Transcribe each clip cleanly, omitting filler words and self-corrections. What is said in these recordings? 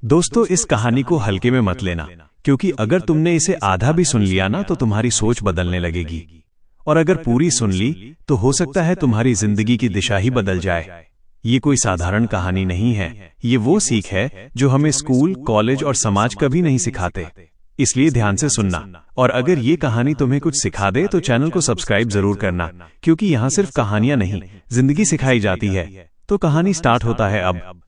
दोस्तों, इस कहानी को हल्के में मत लेना, क्योंकि अगर तुमने इसे आधा भी सुन लिया ना तो तुम्हारी सोच बदलने लगेगी, और अगर पूरी सुन ली तो हो सकता है तुम्हारी जिंदगी की दिशा ही बदल जाए। ये कोई साधारण कहानी नहीं है, ये वो सीख है जो हमें स्कूल, कॉलेज और समाज कभी नहीं सिखाते। इसलिए ध्यान से सुनना, और अगर ये कहानी तुम्हें कुछ सिखा दे तो चैनल को सब्सक्राइब जरूर करना, क्योंकि यहाँ सिर्फ कहानियां नहीं, जिंदगी सिखाई जाती है। तो कहानी स्टार्ट होता है अब।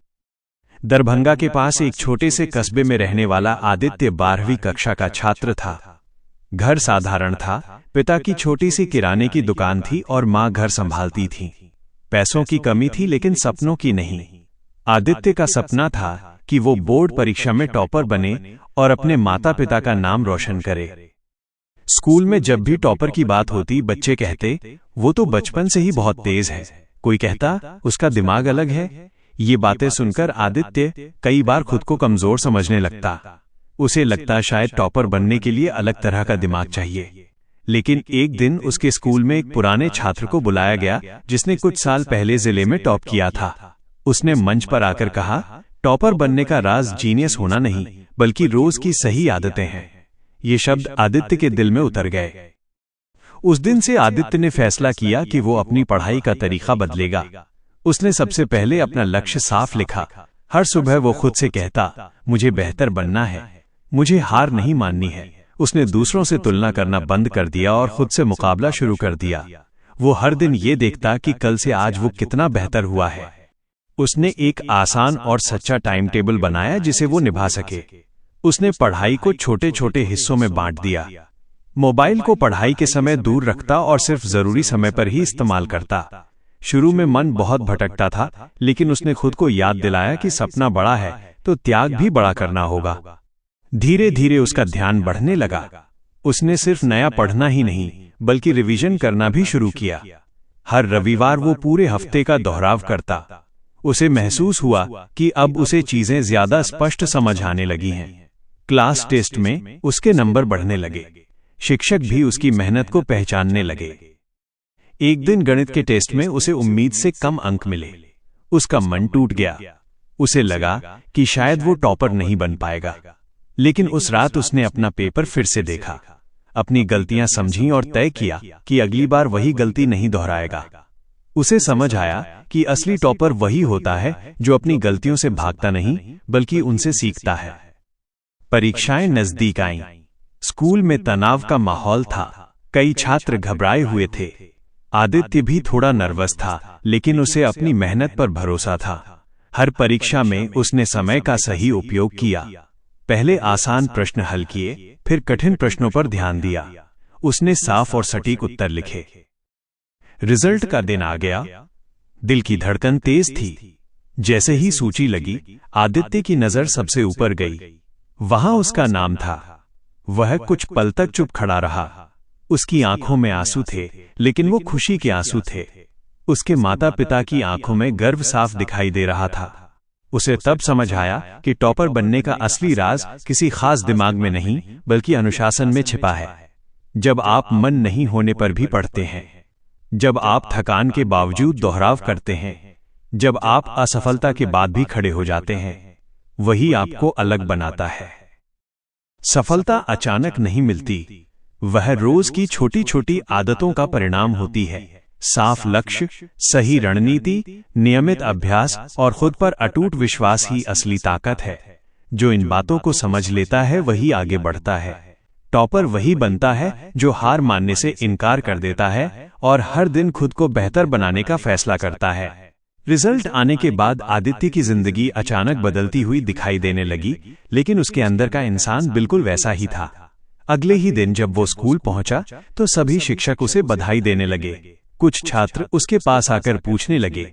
दरभंगा के पास एक छोटे से कस्बे में रहने वाला आदित्य 12वीं कक्षा का छात्र था। घर साधारण था, पिता की छोटी सी किराने की दुकान थी और माँ घर संभालती थी। पैसों की कमी थी लेकिन सपनों की नहीं। आदित्य का सपना था कि वो बोर्ड परीक्षा में टॉपर बने और अपने माता पिता का नाम रोशन करे। स्कूल में जब भी टॉपर की बात होती, बच्चे कहते वो तो बचपन से ही बहुत तेज है, कोई कहता उसका दिमाग अलग है। ये बातें सुनकर आदित्य कई बार खुद को कमजोर समझने लगता। उसे लगता शायद टॉपर बनने के लिए अलग तरह का दिमाग चाहिए। लेकिन एक दिन उसके स्कूल में एक पुराने छात्र को बुलाया गया जिसने कुछ साल पहले जिले में टॉप किया था। उसने मंच पर आकर कहा, टॉपर बनने का राज जीनियस होना नहीं, बल्कि रोज की सही आदतें हैं। ये शब्द आदित्य के दिल में उतर गए। उस दिन से आदित्य ने फैसला किया कि वो अपनी पढ़ाई का तरीका बदलेगा। उसने सबसे पहले अपना लक्ष्य साफ लिखा। हर सुबह वो खुद से कहता, मुझे बेहतर बनना है, मुझे हार नहीं माननी है। उसने दूसरों से तुलना करना बंद कर दिया और खुद से मुकाबला शुरू कर दिया। वो हर दिन ये देखता कि कल से आज वो कितना बेहतर हुआ है। उसने एक आसान और सच्चा टाइम टेबल बनाया जिसे वो निभा सके। उसने पढ़ाई को छोटे छोटे हिस्सों में बांट दिया। मोबाइल को पढ़ाई के समय दूर रखता और सिर्फ जरूरी समय पर ही इस्तेमाल करता। शुरू में मन बहुत भटकता था, लेकिन उसने खुद को याद दिलाया कि सपना बड़ा है तो त्याग भी बड़ा करना होगा। धीरे धीरे उसका ध्यान बढ़ने लगा। उसने सिर्फ नया पढ़ना ही नहीं, बल्कि रिवीजन करना भी शुरू किया। हर रविवार वो पूरे हफ्ते का दोहराव करता। उसे महसूस हुआ कि अब उसे चीजें ज्यादा स्पष्ट समझ आने लगी हैं। क्लास टेस्ट में उसके नंबर बढ़ने लगे। शिक्षक भी उसकी मेहनत को पहचानने लगे। एक दिन गणित के टेस्ट में उसे उम्मीद से कम अंक मिले। उसका मन टूट गया। उसे लगा कि शायद वो टॉपर नहीं बन पाएगा। लेकिन उस रात उसने अपना पेपर फिर से देखा, अपनी गलतियां समझी और तय किया कि अगली बार वही गलती नहीं दोहराएगा। उसे समझ आया कि असली टॉपर वही होता है जो अपनी गलतियों से भागता नहीं, बल्कि उनसे सीखता है। परीक्षाएं नजदीक आईं। स्कूल में तनाव का माहौल था। कई छात्र घबराए हुए थे। आदित्य भी थोड़ा नर्वस था, लेकिन उसे अपनी मेहनत पर भरोसा था। हर परीक्षा में उसने समय का सही उपयोग किया। पहले आसान प्रश्न हल किए, फिर कठिन प्रश्नों पर ध्यान दिया। उसने साफ और सटीक उत्तर लिखे। रिजल्ट का दिन आ गया। दिल की धड़कन तेज थी। जैसे ही सूची लगी, आदित्य की नजर सबसे ऊपर गई। वहां उसका नाम था। वह कुछ पल तक चुप खड़ा रहा। उसकी आंखों में आंसू थे, लेकिन वो खुशी के आंसू थे। उसके माता पिता की आंखों में गर्व साफ दिखाई दे रहा था। उसे तब समझ आया कि टॉपर बनने का असली राज किसी खास दिमाग में नहीं, बल्कि अनुशासन में छिपा है। जब आप मन नहीं होने पर भी पढ़ते हैं, जब आप थकान के बावजूद दोहराव करते हैं, जब आप असफलता के बाद भी खड़े हो जाते हैं, वही आपको अलग बनाता है। सफलता अचानक नहीं मिलती, वह रोज की छोटी छोटी आदतों का परिणाम होती है। साफ लक्ष्य, सही रणनीति, नियमित अभ्यास और खुद पर अटूट विश्वास ही असली ताकत है। जो इन बातों को समझ लेता है वही आगे बढ़ता है। टॉपर वही बनता है जो हार मानने से इनकार कर देता है और हर दिन खुद को बेहतर बनाने का फैसला करता है। रिजल्ट आने के बाद आदित्य की जिंदगी अचानक बदलती हुई दिखाई देने लगी, लेकिन उसके अंदर का इंसान बिल्कुल वैसा ही था। अगले ही दिन जब वो स्कूल पहुंचा तो सभी शिक्षक उसे बधाई देने लगे। कुछ छात्र उसके पास आकर पूछने लगे,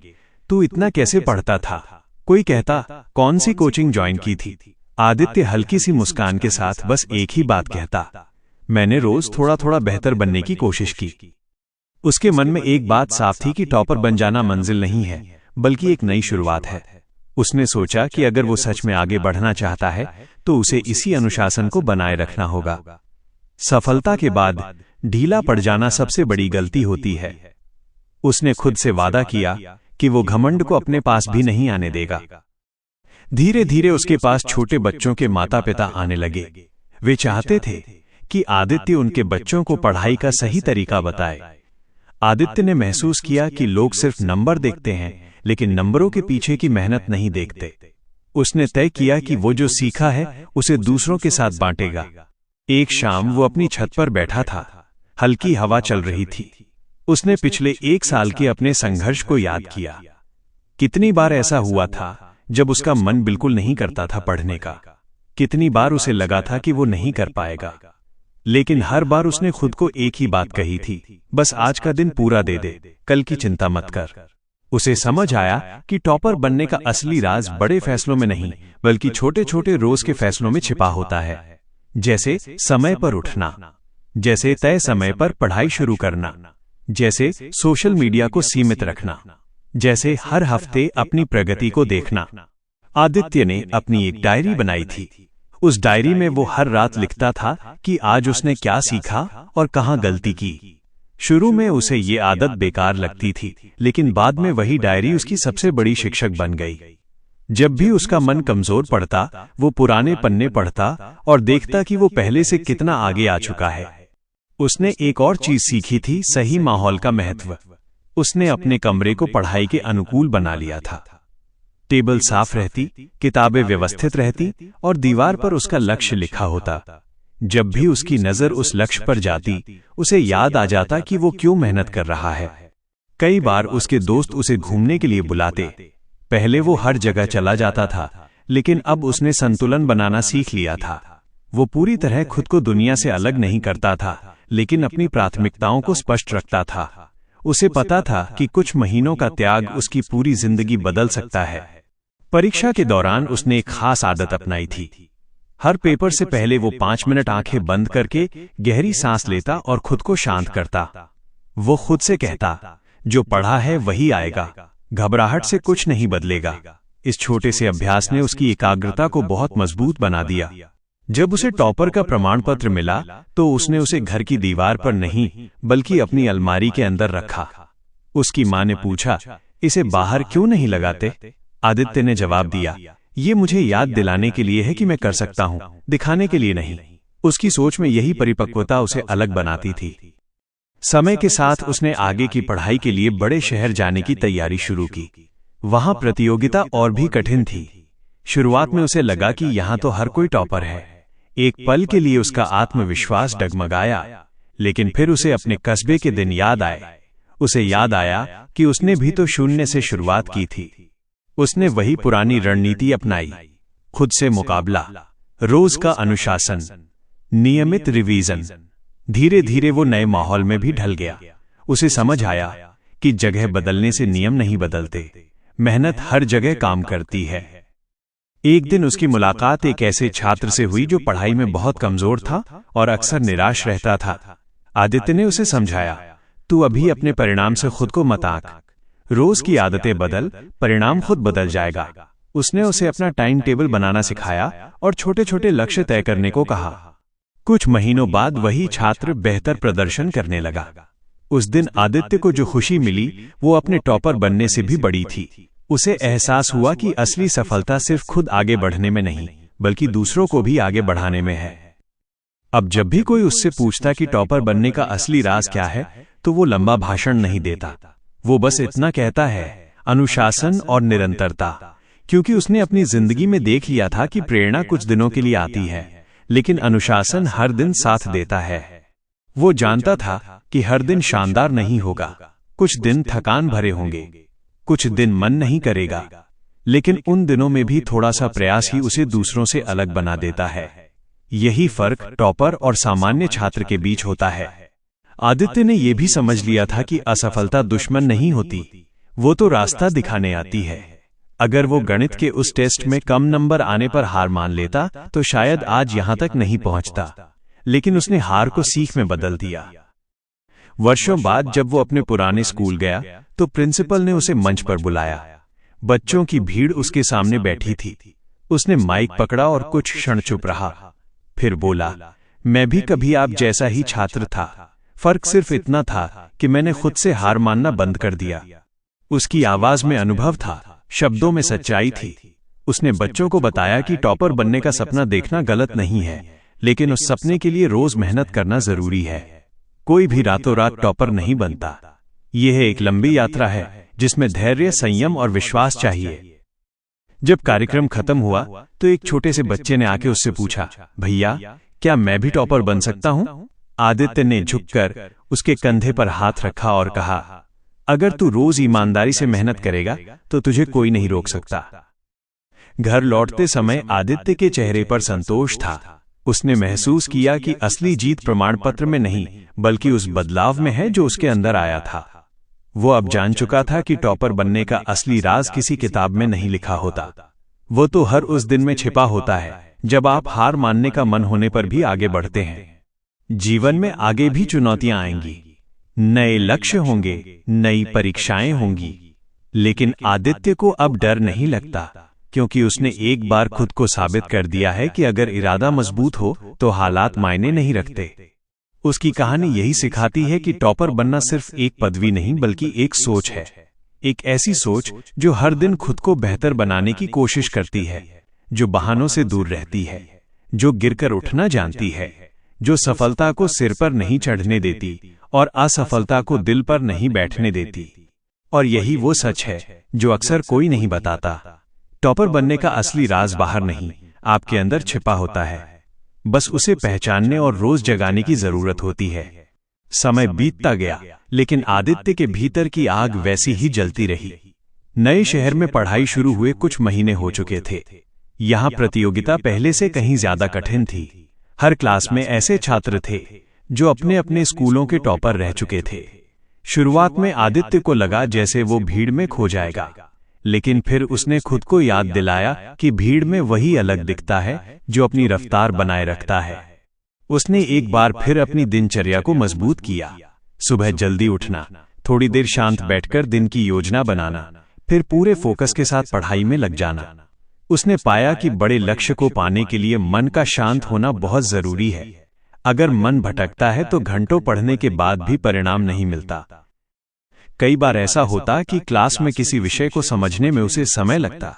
तू इतना कैसे पढ़ता था? कोई कहता, कौन सी कोचिंग ज्वाइन की थी? आदित्य हल्की सी मुस्कान के साथ बस एक ही बात कहता, मैंने रोज थोड़ा थोड़ा बेहतर बनने की कोशिश की। उसके मन में एक बात साफ थी कि टॉपर बन जाना मंजिल नहीं है, बल्कि एक नई शुरुआत है। उसने सोचा कि अगर वो सच में आगे बढ़ना चाहता है तो उसे इसी अनुशासन को बनाए रखना होगा। सफलता के बाद ढीला पड़ जाना सबसे बड़ी गलती होती है। उसने खुद से वादा किया कि वो घमंड को अपने पास भी नहीं आने देगा। धीरे धीरे उसके पास छोटे बच्चों के माता पिता आने लगे। वे चाहते थे कि आदित्य उनके बच्चों को पढ़ाई का सही तरीका बताए। आदित्य ने महसूस किया कि लोग सिर्फ नंबर देखते हैं, लेकिन नंबरों के पीछे की मेहनत नहीं देखते। उसने तय किया कि वो जो सीखा है उसे दूसरों के साथ बांटेगा। एक शाम वो अपनी छत पर बैठा था। हल्की हवा चल रही थी। उसने पिछले 1 साल के अपने संघर्ष को याद किया। कितनी बार ऐसा हुआ था जब उसका मन बिल्कुल नहीं करता था पढ़ने का। कितनी बार उसे लगा था कि वो नहीं कर पाएगा, लेकिन हर बार उसने खुद को एक ही बात कही थी, बस आज का दिन पूरा दे दे, कल की चिंता मत कर। उसे समझ आया कि टॉपर बनने का असली राज बड़े फैसलों में नहीं, बल्कि छोटे छोटे रोज के फैसलों में छिपा होता है। जैसे समय पर उठना, जैसे तय समय पर पढ़ाई शुरू करना, जैसे सोशल मीडिया को सीमित रखना, जैसे हर हफ्ते अपनी प्रगति को देखना। आदित्य ने अपनी एक डायरी बनाई थी। उस डायरी में वो हर रात लिखता था कि आज उसने क्या सीखा और कहां गलती की। शुरू में उसे ये आदत बेकार लगती थी, लेकिन बाद में वही डायरी उसकी सबसे बड़ी शिक्षक बन गई। जब भी उसका मन कमजोर पड़ता, वो पुराने पन्ने पढ़ता और देखता कि वो पहले से कितना आगे आ चुका है। उसने एक और चीज सीखी थी, सही माहौल का महत्व। उसने अपने कमरे को पढ़ाई के अनुकूल बना लिया था। टेबल साफ रहती, किताबें व्यवस्थित रहती और दीवार पर उसका लक्ष्य लिखा होता। जब भी उसकी नजर उस लक्ष्य पर जाती, उसे याद आ जाता कि वो क्यों मेहनत कर रहा है। कई बार उसके दोस्त उसे घूमने के लिए बुलाते। पहले वो हर जगह चला जाता था, लेकिन अब उसने संतुलन बनाना सीख लिया था। वो पूरी तरह खुद को दुनिया से अलग नहीं करता था, लेकिन अपनी प्राथमिकताओं को स्पष्ट रखता था। उसे पता था कि कुछ महीनों का त्याग उसकी पूरी जिंदगी बदल सकता है। परीक्षा के दौरान उसने एक खास आदत अपनाई थी। हर पेपर से पहले वो 5 मिनट आंखें बंद करके गहरी सांस लेता और खुद को शांत करता। वो खुद से कहता, जो पढ़ा है वही आएगा, घबराहट से कुछ नहीं बदलेगा। इस छोटे से अभ्यास ने उसकी एकाग्रता को बहुत मजबूत बना दिया। जब उसे टॉपर का प्रमाण पत्र मिला, तो उसने उसे घर की दीवार पर नहीं, बल्कि अपनी अलमारी के अंदर रखा। उसकी मां ने पूछा, इसे बाहर क्यों नहीं लगाते? आदित्य ने जवाब दिया, ये मुझे याद दिलाने के लिए है कि मैं कर सकता हूं, दिखाने के लिए नहीं। उसकी सोच में यही परिपक्वता उसे अलग बनाती थी। समय के साथ उसने आगे की पढ़ाई के लिए बड़े शहर जाने की तैयारी शुरू की। वहां प्रतियोगिता और भी कठिन थी। शुरुआत में उसे लगा कि यहां तो हर कोई टॉपर है। एक पल के लिए उसका आत्मविश्वास डगमगाया, लेकिन फिर उसे अपने कस्बे के दिन याद आए। उसे याद आया कि उसने भी तो शून्य से शुरुआत की थी। उसने वही पुरानी रणनीति अपनाई, खुद से मुकाबला, रोज का अनुशासन, नियमित रिवीजन। धीरे धीरे वो नए माहौल में भी ढल गया। उसे समझ आया कि जगह बदलने से नियम नहीं बदलते, मेहनत हर जगह काम करती है। एक दिन उसकी मुलाकात एक ऐसे छात्र से हुई जो पढ़ाई में बहुत कमजोर था और अक्सर निराश रहता था। आदित्य ने उसे समझाया, तू अभी अपने परिणाम से खुद को मत आंक, रोज की आदतें बदल, परिणाम खुद बदल जाएगा। उसने उसे अपना टाइम टेबल बनाना सिखाया और छोटे छोटे लक्ष्य तय करने को कहा। कुछ महीनों बाद वही छात्र बेहतर प्रदर्शन करने लगा। उस दिन आदित्य को जो खुशी मिली वो अपने टॉपर बनने से भी बड़ी थी। उसे एहसास हुआ कि असली सफलता सिर्फ खुद आगे बढ़ने में नहीं, बल्कि दूसरों को भी आगे बढ़ाने में है। अब जब भी कोई उससे पूछता कि टॉपर बनने का असली राज क्या है, तो वो लंबा भाषण नहीं देता। वो बस इतना कहता है, अनुशासन और निरंतरता। क्योंकि उसने अपनी जिंदगी में देख लिया था कि प्रेरणा कुछ दिनों के लिए आती है, लेकिन अनुशासन हर दिन साथ देता है। वो जानता था कि हर दिन शानदार नहीं होगा, कुछ दिन थकान भरे होंगे, कुछ दिन मन नहीं करेगा, लेकिन उन दिनों में भी थोड़ा सा प्रयास ही उसे दूसरों से अलग बना देता है। यही फर्क टॉपर और सामान्य छात्र के बीच होता है। आदित्य ने यह भी समझ लिया था कि असफलता दुश्मन नहीं होती, वो तो रास्ता दिखाने आती है। अगर वो गणित के उस टेस्ट में कम नंबर आने पर हार मान लेता, तो शायद आज यहां तक नहीं पहुंचता, लेकिन उसने हार को सीख में बदल दिया। वर्षों बाद जब वो अपने पुराने स्कूल गया, तो प्रिंसिपल ने उसे मंच पर बुलाया। बच्चों की भीड़ उसके सामने बैठी थी। उसने माइक पकड़ा और कुछ क्षण चुप रहा, फिर बोला, मैं भी कभी आप जैसा ही छात्र था। फर्क सिर्फ इतना था कि मैंने खुद से हार मानना बंद कर दिया। उसकी आवाज में अनुभव था, शब्दों में सच्चाई थी। उसने बच्चों को बताया कि टॉपर बनने का सपना देखना गलत नहीं है, लेकिन उस सपने के लिए रोज मेहनत करना जरूरी है। कोई भी रातों रात टॉपर नहीं बनता। यह एक लंबी यात्रा है जिसमें धैर्य, संयम और विश्वास चाहिए। जब कार्यक्रम खत्म हुआ तो एक छोटे से बच्चे ने आके उससे पूछा, भैया क्या मैं भी टॉपर बन सकता हूं? आदित्य ने झुककर उसके कंधे पर हाथ रखा और कहा, अगर तू रोज ईमानदारी से मेहनत करेगा तो तुझे कोई नहीं रोक सकता। घर लौटते समय आदित्य के चेहरे पर संतोष था। उसने महसूस किया कि असली जीत प्रमाण पत्र में नहीं बल्कि उस बदलाव में है जो उसके अंदर आया था। वो अब जान चुका था कि टॉपर बनने का असली राज किसी किताब में नहीं लिखा होता। वो तो हर उस दिन में छिपा होता है जब आप हार मानने का मन होने पर भी आगे बढ़ते हैं। जीवन में आगे भी चुनौतियां आएंगी, नए लक्ष्य होंगे, नई परीक्षाएं होंगी, लेकिन आदित्य को अब डर नहीं लगता, क्योंकि उसने एक बार खुद को साबित कर दिया है कि अगर इरादा मजबूत हो तो हालात मायने नहीं रखते। उसकी कहानी यही सिखाती है कि टॉपर बनना सिर्फ एक पदवी नहीं बल्कि एक सोच है। एक ऐसी सोच जो हर दिन खुद को बेहतर बनाने की कोशिश करती है, जो बहानों से दूर रहती है, जो गिरकर उठना जानती है, जो सफलता को सिर पर नहीं चढ़ने देती और असफलता को दिल पर नहीं बैठने देती। और यही वो सच है जो अक्सर कोई नहीं बताता। टॉपर बनने का असली राज बाहर नहीं, आपके अंदर छिपा होता है। बस उसे पहचानने और रोज जगाने की जरूरत होती है। समय बीतता गया, लेकिन आदित्य के भीतर की आग वैसी ही जलती रही। नए शहर में पढ़ाई शुरू हुए कुछ महीने हो चुके थे। यहाँ प्रतियोगिता पहले से कहीं ज्यादा कठिन थी। हर क्लास में ऐसे छात्र थे जो अपने अपने स्कूलों के टॉपर रह चुके थे। शुरुआत में आदित्य को लगा जैसे वो भीड़ में खो जाएगा, लेकिन फिर उसने खुद को याद दिलाया कि भीड़ में वही अलग दिखता है जो अपनी रफ्तार बनाए रखता है। उसने एक बार फिर अपनी दिनचर्या को मजबूत किया। सुबह जल्दी उठना, थोड़ी देर शांत बैठकर दिन की योजना बनाना, फिर पूरे फोकस के साथ पढ़ाई में लग जाना। उसने पाया कि बड़े लक्ष्य को पाने के लिए मन का शांत होना बहुत जरूरी है। अगर मन भटकता है तो घंटों पढ़ने के बाद भी परिणाम नहीं मिलता। कई बार ऐसा होता कि क्लास में किसी विषय को समझने में उसे समय लगता,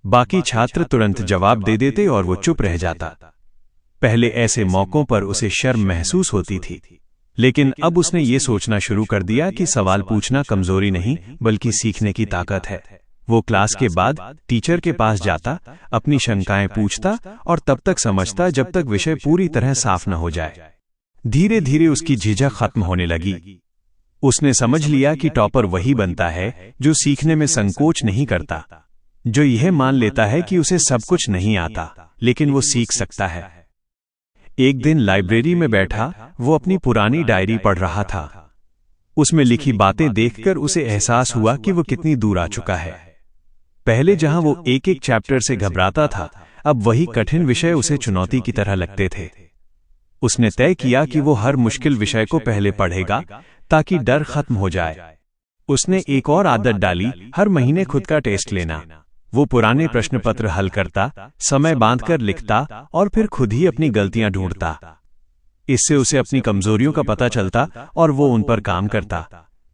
बाकी छात्र तुरंत जवाब दे देते और वो चुप रह जाता। पहले ऐसे मौकों पर उसे शर्म महसूस होती थी, लेकिन अब उसने ये सोचना शुरू कर दिया कि सवाल पूछना कमजोरी नहीं बल्कि सीखने की ताकत है। वो क्लास के बाद टीचर के पास जाता, अपनी शंकाएं पूछता और तब तक समझता जब तक विषय पूरी तरह साफ न हो जाए। धीरे धीरे उसकी झिझक खत्म होने लगी। उसने समझ लिया कि टॉपर वही बनता है जो सीखने में संकोच नहीं करता, जो यह मान लेता है कि उसे सब कुछ नहीं आता लेकिन वो सीख सकता है। एक दिन लाइब्रेरी में बैठा वो अपनी पुरानी डायरी पढ़ रहा था। उसमें लिखी बातें देखकर उसे एहसास हुआ कि वो कितनी दूर आ चुका है। पहले जहां वो एक एक चैप्टर से घबराता था, अब वही कठिन विषय उसे चुनौती की तरह लगते थे। उसने तय किया कि वो हर मुश्किल विषय को पहले पढ़ेगा ताकि डर खत्म हो जाए। उसने एक और आदत डाली, हर महीने खुद का टेस्ट लेना। वो पुराने प्रश्न पत्र हल करता, समय बांधकर लिखता और फिर खुद ही अपनी गलतियां ढूंढता। इससे उसे अपनी कमजोरियों का पता चलता और वो उन पर काम करता।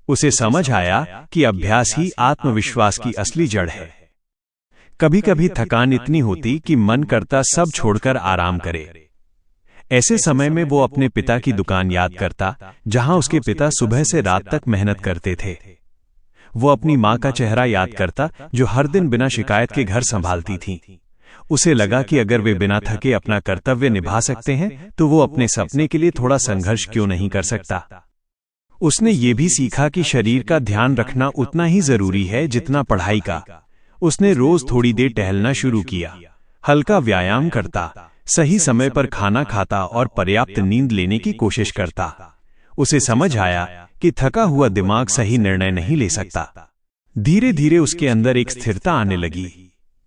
उसे समझ आया कि अभ्यास ही आत्मविश्वास की असली जड़ है। कभी कभी थकान इतनी होती कि मन करता सब छोड़कर आराम करे। ऐसे समय में वो अपने पिता की दुकान याद करता, जहां उसके पिता सुबह से रात तक मेहनत करते थे। वो अपनी मां का चेहरा याद करता, जो हर दिन बिना शिकायत के घर संभालती थीं। उसे लगा कि अगर वे बिना थके अपना कर्तव्य निभा सकते हैं तो वो अपने सपने के लिए थोड़ा संघर्ष क्यों नहीं कर सकता। उसने ये भी सीखा कि शरीर का ध्यान रखना उतना ही जरूरी है जितना पढ़ाई का। उसने रोज थोड़ी देर टहलना शुरू किया, हल्का व्यायाम करता, सही समय पर खाना खाता और पर्याप्त नींद लेने की कोशिश करता। उसे समझ आया कि थका हुआ दिमाग सही निर्णय नहीं ले सकता। धीरे धीरे उसके अंदर एक स्थिरता आने लगी।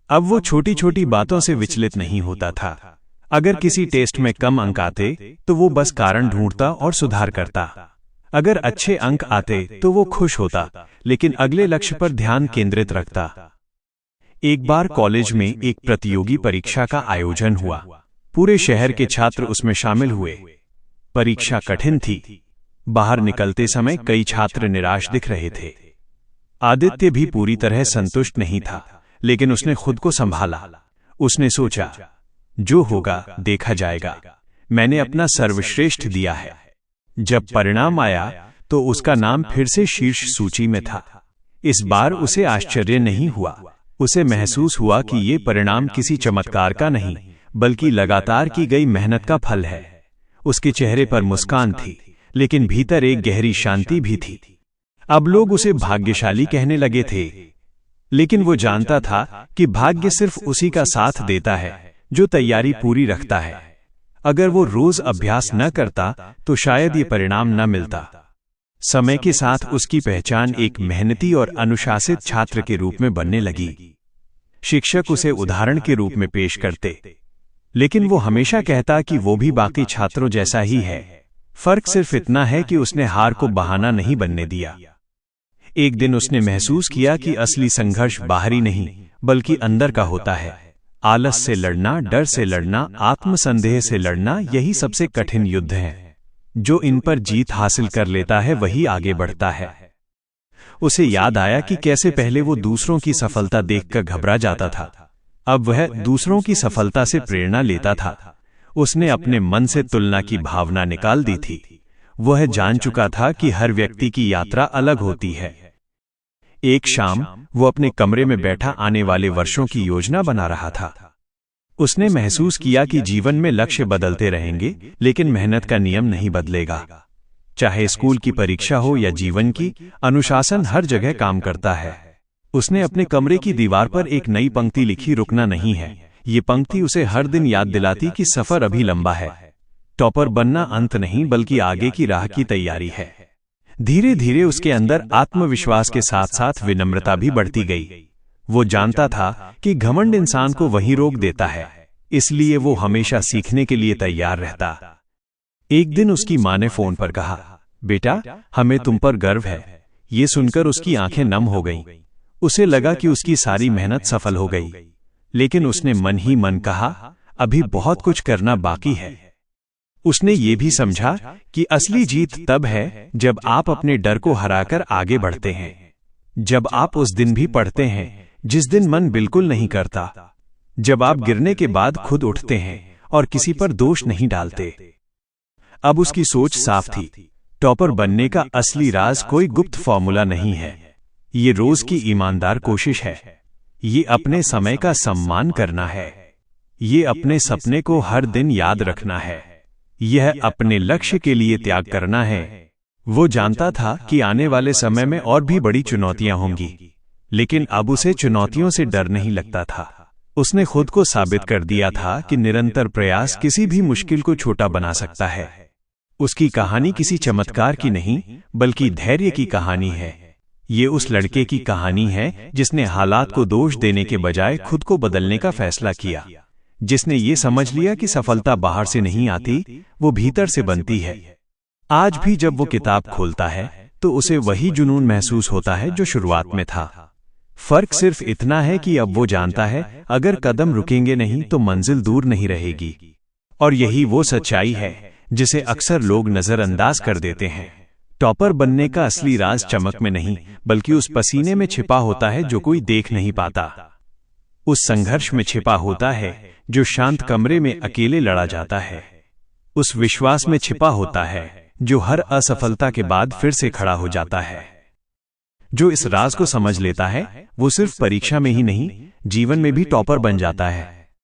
अब वो छोटी छोटी बातों से विचलित नहीं होता था। अगर किसी टेस्ट में कम अंक आते तो वो बस कारण ढूंढता और सुधार करता। अगर अच्छे अंक आते तो वो खुश होता, लेकिन अगले लक्ष्य पर ध्यान केंद्रित रखता। एक बार कॉलेज में एक प्रतियोगी परीक्षा का आयोजन हुआ। पूरे शहर के छात्र उसमें शामिल हुए। परीक्षा कठिन थी। बाहर निकलते समय कई छात्र निराश दिख रहे थे। आदित्य भी पूरी तरह संतुष्ट नहीं था, लेकिन उसने खुद को संभाला। उसने सोचा, जो होगा देखा जाएगा, मैंने अपना सर्वश्रेष्ठ दिया है। जब परिणाम आया तो उसका नाम फिर से शीर्ष सूची में था। इस बार उसे आश्चर्य नहीं हुआ। उसे महसूस हुआ कि ये परिणाम किसी चमत्कार का नहीं, बल्कि लगातार की गई मेहनत का फल है। उसके चेहरे पर मुस्कान थी, लेकिन भीतर एक गहरी शांति भी थी। अब लोग उसे भाग्यशाली कहने लगे थे, लेकिन वो जानता था कि भाग्य सिर्फ उसी का साथ देता है जो तैयारी पूरी रखता है। अगर वो रोज अभ्यास न करता तो शायद ये परिणाम न मिलता। समय के साथ उसकी पहचान एक मेहनती और अनुशासित छात्र के रूप में बनने लगी। शिक्षक उसे उदाहरण के रूप में पेश करते, लेकिन वो हमेशा कहता कि वो भी बाकी छात्रों जैसा ही है। फर्क सिर्फ इतना है कि उसने हार को बहाना नहीं बनने दिया। एक दिन उसने महसूस किया कि असली संघर्ष बाहरी नहीं, बल्कि अंदर का होता है। आलस से लड़ना, डर से लड़ना, आत्मसंदेह से लड़ना, यही सबसे कठिन युद्ध है। जो इन पर जीत हासिल कर लेता है वही आगे बढ़ता है। उसे याद आया कि कैसे पहले वो दूसरों की सफलता देखकर घबरा जाता था, अब वह दूसरों की सफलता से प्रेरणा लेता था। उसने अपने मन से तुलना की भावना निकाल दी थी। वह जान चुका था कि हर व्यक्ति की यात्रा अलग होती है। एक शाम वो अपने कमरे में बैठा आने वाले वर्षों की योजना बना रहा था। उसने महसूस किया कि जीवन में लक्ष्य बदलते रहेंगे, लेकिन मेहनत का नियम नहीं बदलेगा। चाहे स्कूल की परीक्षा हो या जीवन की, अनुशासन हर जगह काम करता है। उसने अपने कमरे की दीवार पर एक नई पंक्ति लिखी, रुकना नहीं है। ये पंक्ति उसे हर दिन याद दिलाती कि सफर अभी लंबा है। टॉपर बनना अंत नहीं, बल्कि आगे की राह की तैयारी है। धीरे धीरे उसके अंदर आत्मविश्वास के साथ साथ विनम्रता भी बढ़ती गई। वो जानता था कि घमंड इंसान को वहीं रोक देता है, इसलिए वो हमेशा सीखने के लिए तैयार रहता। एक दिन उसकी माँ ने फोन पर कहा, बेटा, हमें तुम पर गर्व है। ये सुनकर उसकी आंखें नम हो गईं। उसे लगा कि उसकी सारी मेहनत सफल हो गई, लेकिन उसने मन ही मन कहा, अभी बहुत कुछ करना बाकी है। उसने ये भी समझा कि असली जीत तब है जब आप अपने डर को हराकर आगे बढ़ते हैं। जब आप उस दिन भी पढ़ते हैं जिस दिन मन बिल्कुल नहीं करता। जब आप गिरने के बाद खुद उठते हैं और किसी पर दोष नहीं डालते। अब उसकी सोच साफ थी। टॉपर बनने का असली राज कोई गुप्त फॉर्मूला नहीं है। ये रोज की ईमानदार कोशिश है। ये अपने समय का सम्मान करना है। ये अपने सपने को हर दिन याद रखना है। यह अपने लक्ष्य के लिए त्याग करना है। वो जानता था कि आने वाले समय में और भी बड़ी चुनौतियां होंगी, लेकिन अब उसे चुनौतियों से डर नहीं लगता था। उसने खुद को साबित कर दिया था कि निरंतर प्रयास किसी भी मुश्किल को छोटा बना सकता है। उसकी कहानी किसी चमत्कार की नहीं, बल्कि धैर्य की कहानी है। ये उस लड़के की कहानी है जिसने हालात को दोष देने के बजाय खुद को बदलने का फैसला किया, जिसने ये समझ लिया कि सफलता बाहर से नहीं आती, वो भीतर से बनती है। आज भी जब वो किताब खोलता है तो उसे वही जुनून महसूस होता है जो शुरुआत में था। फर्क सिर्फ इतना है कि अब वो जानता है, अगर कदम रुकेंगे नहीं तो मंजिल दूर नहीं रहेगी। और यही वो सच्चाई है जिसे अक्सर लोग नजरअंदाज कर देते हैं। टॉपर बनने का असली राज चमक में नहीं, बल्कि उस पसीने में छिपा होता है जो कोई देख नहीं पाता। उस संघर्ष में छिपा होता है जो शांत कमरे में अकेले लड़ा जाता है। उस विश्वास में छिपा होता है जो हर असफलता के बाद फिर से खड़ा हो जाता है। जो इस राज को समझ लेता है वो सिर्फ परीक्षा में ही नहीं, जीवन में भी टॉपर बन जाता है।